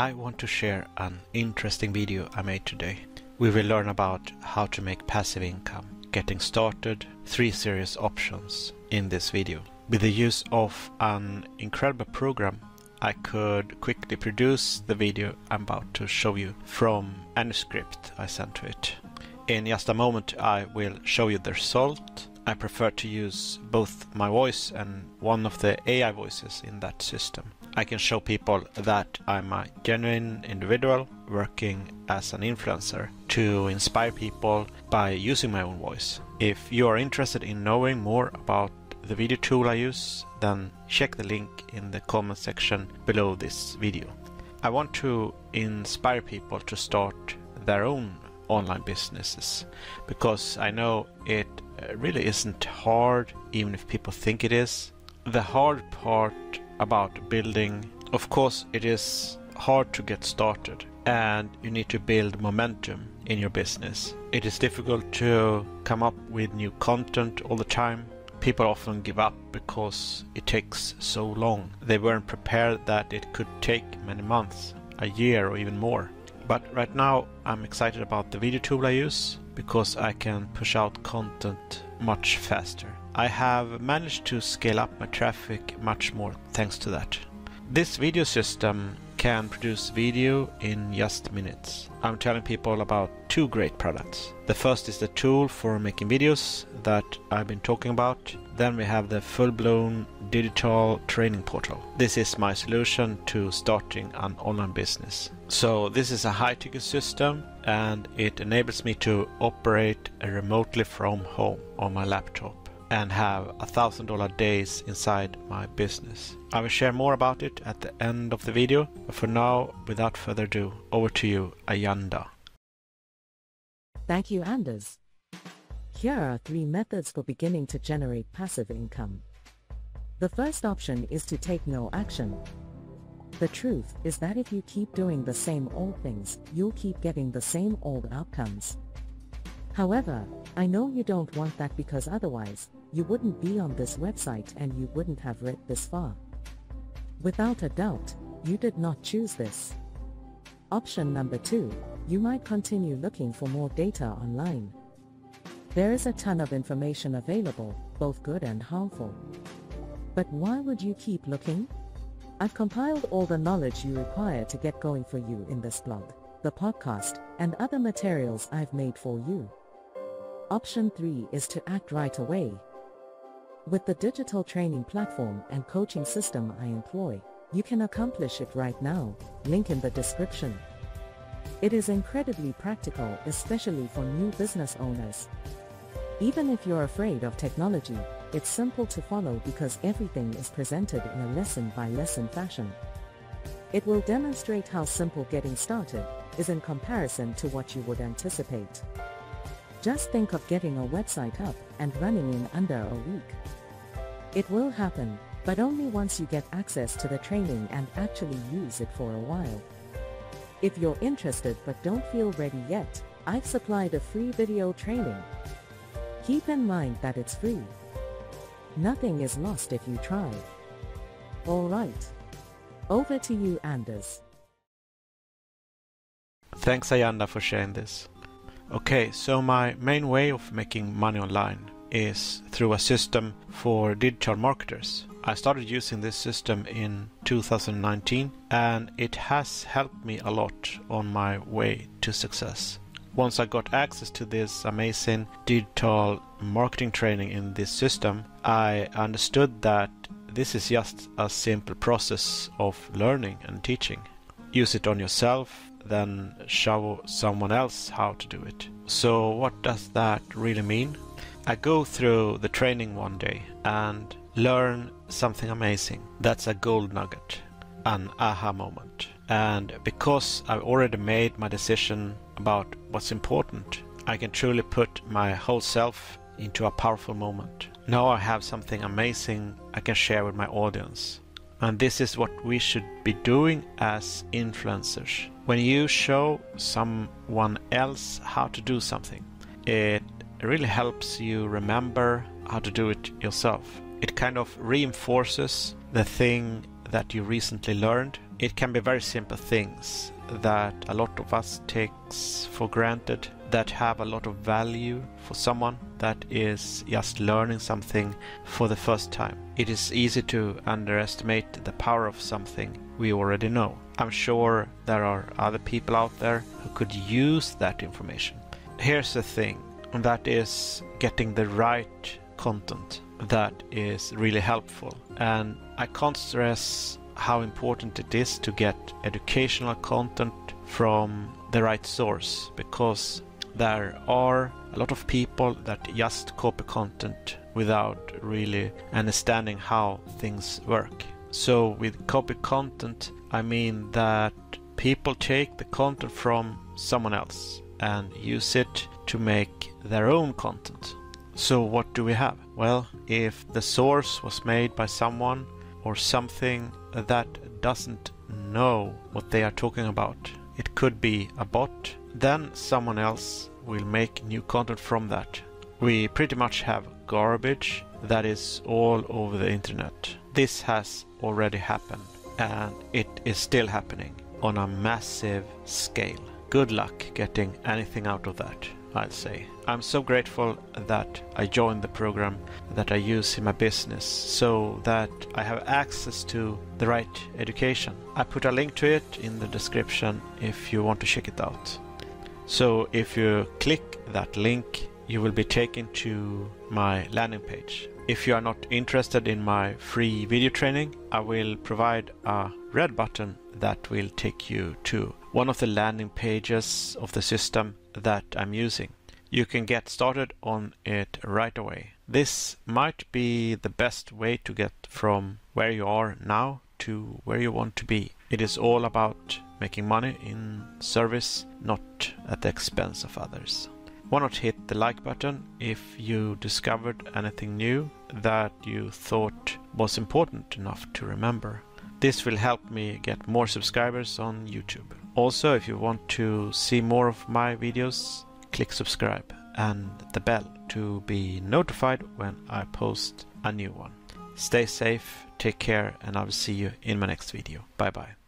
I want to share an interesting video I made today. We will learn about how to make passive income, getting started, 3 serious options in this video. With the use of an incredible program, I could quickly produce the video I'm about to show you from any script I sent to it. In just a moment I will show you the result. I prefer to use both my voice and one of the AI voices in that system. I can show people that I'm a genuine individual working as an influencer to inspire people by using my own voice. If you are interested in knowing more about the video tool I use, then check the link in the comment section below this video. I want to inspire people to start their own online businesses because I know it really isn't hard, even if people think it is. The hard part about building, of course, it is hard to get started and you need to build momentum in your business. It is difficult to come up with new content all the time. People often give up because it takes so long. They weren't prepared that it could take many months, a year or even more. But right now I'm excited about the video tool I use because I can push out content much faster. I have managed to scale up my traffic much more thanks to that. This video system can produce video in just minutes. I'm telling people about 2 great products. The first is the tool for making videos that I've been talking about. Then we have the full-blown digital training portal. This is my solution to starting an online business. So this is a high-ticket system and it enables me to operate remotely from home on my laptop and have $1,000 days inside my business. I will share more about it at the end of the video, but for now, without further ado, over to you, Ayanda. Thank you, Anders. Here are 3 methods for beginning to generate passive income. The first option is to take no action. The truth is that if you keep doing the same old things, you'll keep getting the same old outcomes. However, I know you don't want that because otherwise, you wouldn't be on this website and you wouldn't have read this far. Without a doubt, you did not choose this. Option number 2, you might continue looking for more data online. There is a ton of information available, both good and harmful. But why would you keep looking? I've compiled all the knowledge you require to get going for you in this blog, the podcast, and other materials I've made for you. Option 3 is to act right away. With the digital training platform and coaching system I employ, you can accomplish it right now, link in the description. It is incredibly practical, especially for new business owners. Even if you're afraid of technology, it's simple to follow because everything is presented in a lesson-by-lesson fashion. It will demonstrate how simple getting started is in comparison to what you would anticipate. Just think of getting a website up and running in under a week. It will happen, but only once you get access to the training and actually use it for a while. If you're interested but don't feel ready yet, I've supplied a free video training. Keep in mind that it's free. Nothing is lost if you try. Alright. Over to you, Anders. Thanks, Ayanda, for sharing this. Okay, so my main way of making money online is through a system for digital marketers. I started using this system in 2019 and it has helped me a lot on my way to success. Once I got access to this amazing digital marketing training in this system, I understood that this is just a simple process of learning and teaching. Use it on yourself, then show someone else how to do it. So what does that really mean? I go through the training one day and learn something amazing. That's a gold nugget, an aha moment. And because I've already made my decision about what's important, I can truly put my whole self into a powerful moment. Now I have something amazing I can share with my audience. And this is what we should be doing as influencers. When you show someone else how to do something, it really helps you remember how to do it yourself. It kind of reinforces the thing that you recently learned It can be very simple things that a lot of us takes for granted, that have a lot of value for someone that is just learning something for the first time. It is easy to underestimate the power of something we already know. I'm sure there are other people out there who could use that information. Here's the thing, and that is getting the right content that is really helpful. And I can't stress how important it is to get educational content from the right source, because there are a lot of people that just copy content without really understanding how things work. So with copy content, I mean that people take the content from someone else and use it to make their own content. So what do we have? Well, if the source was made by someone or something that doesn't know what they are talking about, it could be a bot, then someone else will make new content from that. We pretty much have garbage that is all over the internet. This has already happened, and it is still happening on a massive scale. Good luck getting anything out of that, I'll say. I'm so grateful that I joined the program that I use in my business so that I have access to the right education. I put a link to it in the description if you want to check it out. So if you click that link, you will be taken to my landing page. If you are not interested in my free video training, I will provide a red button that will take you to one of the landing pages of the system that I'm using. You can get started on it right away. This might be the best way to get from where you are now to where you want to be. It is all about making money in service, not at the expense of others. Why not hit the like button if you discovered anything new that you thought was important enough to remember. This will help me get more subscribers on YouTube. Also, if you want to see more of my videos, click subscribe and the bell to be notified when I post a new one. Stay safe, take care, and I will see you in my next video. Bye bye.